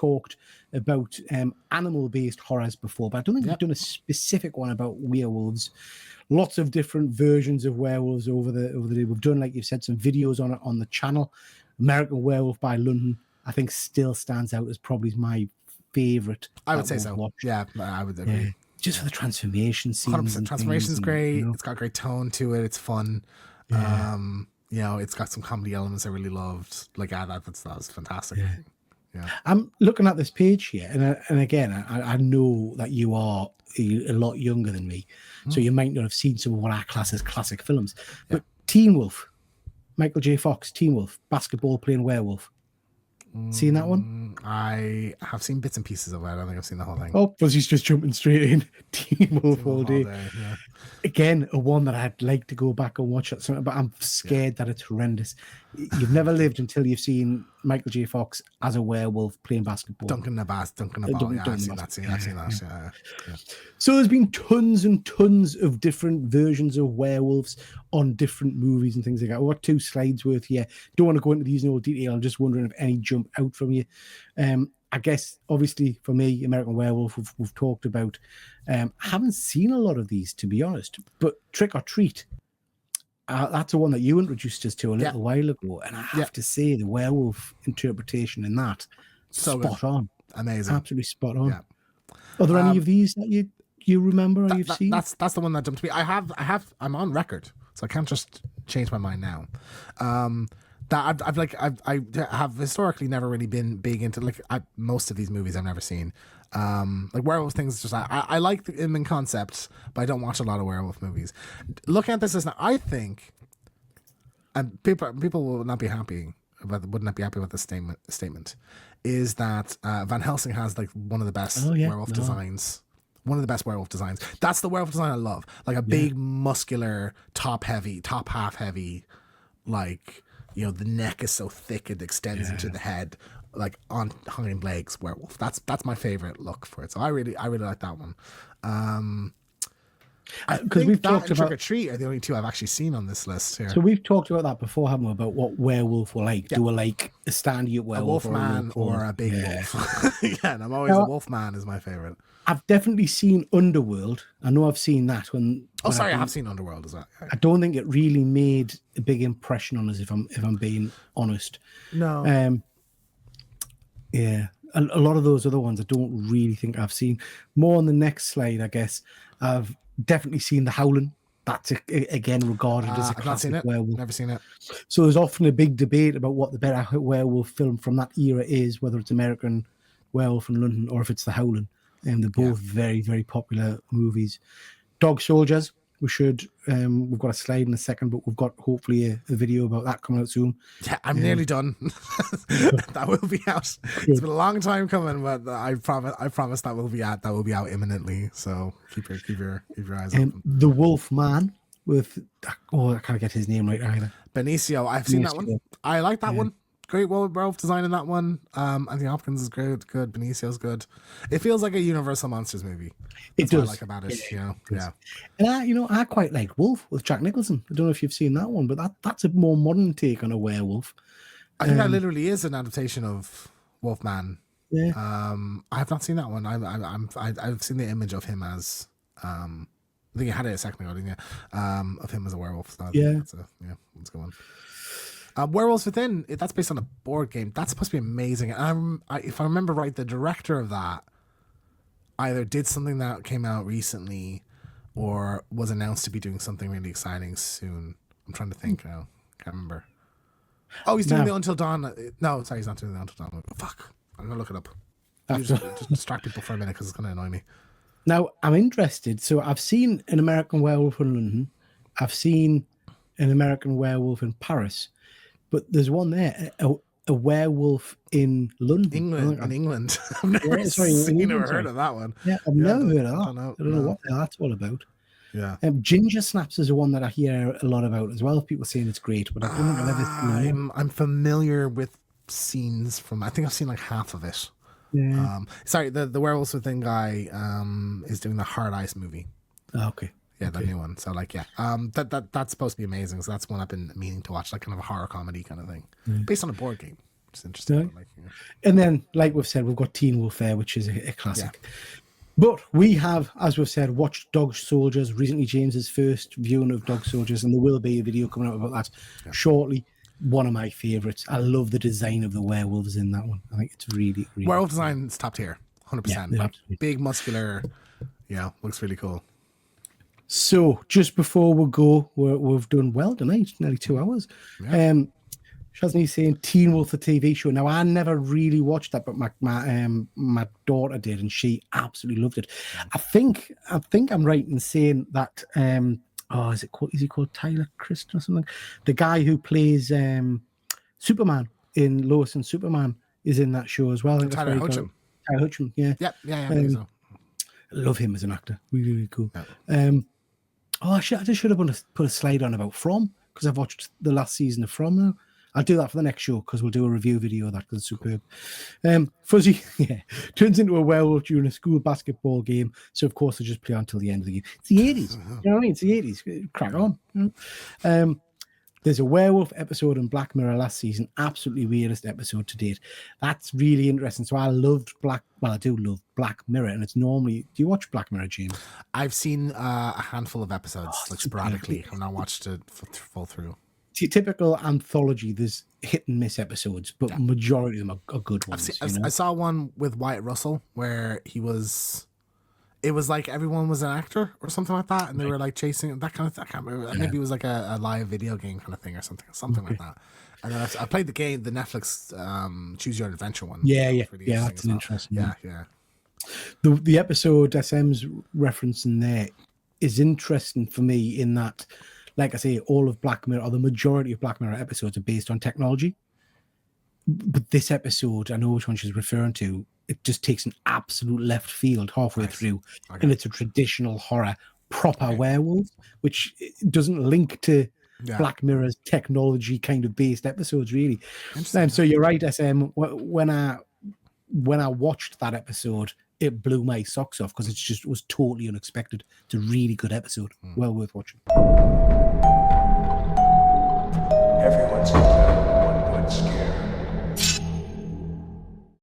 talked about animal-based horrors before, but I don't think we've done a specific one about werewolves. Lots of different versions of werewolves over the day. We've done, like you've said, some videos on it on the channel. American Werewolf by London, I think, still stands out as probably my favorite. I would say so. Watched. Yeah, I would agree. Yeah. Just for the transformation scenes. 100%. Transformation's great. You know? It's got great tone to it. It's fun. Yeah. You know, it's got some comedy elements I really loved. Like, that was fantastic. Yeah. I'm looking at this page here, and again, I know that you are a lot younger than me, so you might not have seen some of what I class as classic films. But Teen Wolf, Michael J. Fox, Teen Wolf, basketball playing werewolf. Seen that one? I have seen bits and pieces of it. I don't think I've seen the whole thing. Oh, because he's just jumping straight in. Teen Wolf all day. Yeah. Again, a one that I'd like to go back and watch at something, but I'm scared that it's horrendous. You've never lived until you've seen Michael J. Fox as a werewolf playing basketball. Dunking the ball. I've seen that. Yeah. So there's been tons and tons of different versions of werewolves on different movies and things like that. We've got 2 slides worth here. Don't want to go into these in all detail. I'm just wondering if any jump out from you. I guess, obviously, for me, American Werewolf, we've talked about. I haven't seen a lot of these, to be honest. But Trick or Treat, that's the one that you introduced us to a little while ago. And I have to say, the werewolf interpretation in that, spot on. Amazing. Absolutely spot on. Yeah. Are there any of these that you remember or you've seen? That's the one that jumped to me. I'm on record, so I can't just change my mind now. That I have historically never really been big into most of these movies I've never seen. Like werewolf things, just I like them in concept, but I don't watch a lot of werewolf movies. Looking at this as now, I think, and people will not be happy, but would not be happy with this statement, is that Van Helsing has like one of the best werewolf designs. One of the best werewolf designs. That's the werewolf design I love. Like a big, muscular, top half heavy, like. You know, the neck is so thick it extends into the head, like on hind legs werewolf. That's my favorite look for it. So I really like that one. Because we've talked about Trick or Treat are the only 2 I've actually seen on this list here. So we've talked about that before, haven't we? About what werewolf were like. Do we like a standard werewolf, a wolf man or a big wolf? And I'm always a wolf man is my favorite. I've definitely seen Underworld. I know I've seen that when. I have seen Underworld as well. I don't think it really made a big impression on us, if I'm being honest. No. A lot of those other ones I don't really think I've seen. More on the next slide, I guess. I've definitely seen The Howling. That's again regarded as a classic werewolf. Never seen it. So there's often a big debate about what the better werewolf film from that era is, whether it's American Werewolf in London or if it's The Howling. And they're both very, very popular movies. Dog Soldiers, we've got a slide in a second, but we've got hopefully a video about that coming out soon. Yeah, I'm nearly done. That will be out. It's been a long time coming, but I promise that will be out imminently. So keep your eyes open. The Wolf Man with I can't get his name right either. Benicio. I've seen that one. I like that one. Great werewolf design in that one. Anthony Hopkins is good. Benicio's good. It feels like a Universal Monsters movie. That's what I like about it. And I quite like Wolf with Jack Nicholson. I don't know if you've seen that one, but that's a more modern take on a werewolf. I think that literally is an adaptation of Wolfman. Yeah. I have not seen that one. I've seen the image of him as I think you had it a second ago, didn't you? Of him as a werewolf. So that's a good one. Werewolves Within, that's based on a board game. That's supposed to be amazing. And if I remember right, the director of that either did something that came out recently or was announced to be doing something really exciting soon. I'm trying to think now. Can't remember. Oh, he's doing the Until Dawn. No, sorry, he's not doing the Until Dawn. Fuck. I'm going to look it up. Just distract people for a minute because it's going to annoy me. Now, I'm interested. So I've seen an American Werewolf in London. I've seen an American Werewolf in Paris. But there's one there, a werewolf in London. England. I've never seen or heard of that one. Yeah, I've never heard of that. I don't know what that's all about. Yeah. Ginger Snaps is the one that I hear a lot about as well. People saying it's great, but I don't think I've ever seen it. I'm familiar with scenes from, I think I've seen like half of it. Yeah. Sorry, the Werewolves Within guy is doing the Hard Ice movie. Oh, okay. Yeah, the new one. So that's supposed to be amazing. So that's one I've been meaning to watch, like kind of a horror comedy kind of thing, based on a board game. which is interesting. Right. And then, like we've said, we've got Teen Wolf there, which is a classic. Yeah. But we have, as we've said, watched Dog Soldiers recently, James's first viewing of Dog Soldiers, and there will be a video coming out about that shortly. One of my favourites. I love the design of the werewolves in that one. I think it's really, really werewolf design is top tier, 100%. Like, big, muscular, looks really cool. So just before we go, we've done well tonight, nearly 2 hours. Yeah. Shazni's saying Teen Wolf, the TV show. Now, I never really watched that, but my daughter did, and she absolutely loved it. I think I'm right in saying that. Is he called Tyler Christian or something? The guy who plays Superman in Lois and Superman is in that show as well. I think Tyler Hoechlin. Tyler Hoechlin, yeah. Yeah. I think so. Love him as an actor. Really, really cool. Yeah. I just should have put a slide on about From, because I've watched the last season of From now. I'll do that for the next show, because we'll do a review video of that, because it's superb. Fuzzy turns into a werewolf during a school basketball game, so of course they just play on until the end of the game. It's the 80s. You know what I mean? It's the 80s. Crack on. You know? There's a werewolf episode in Black Mirror last season, absolutely weirdest episode to date. That's really interesting. So I do love Black Mirror, and it's normally. Do you watch Black Mirror, James? I've seen a handful of episodes, like sporadically. I've not watched it full through. Typical anthology. There's hit and miss episodes, but majority of them are good ones. I saw one with Wyatt Russell where it was like everyone was an actor or something like that, and they were like chasing that kind of thing. I can't remember. Maybe it was like a live video game kind of thing or something like that. And then I played the game, the Netflix Choose Your Adventure one. Yeah, that's an interesting. Yeah. The episode SM's referencing there is interesting for me in that, like I say, all of Black Mirror, or the majority of Black Mirror episodes, are based on technology. But this episode, I know which one she's referring to, it just takes an absolute left field halfway through. Okay. And it's a traditional horror, proper werewolf, which doesn't link to Black Mirror's technology kind of based episodes, really. So you're right, SM. When I watched that episode, it blew my socks off, because it was totally unexpected. It's a really good episode. Well worth watching. Everyone's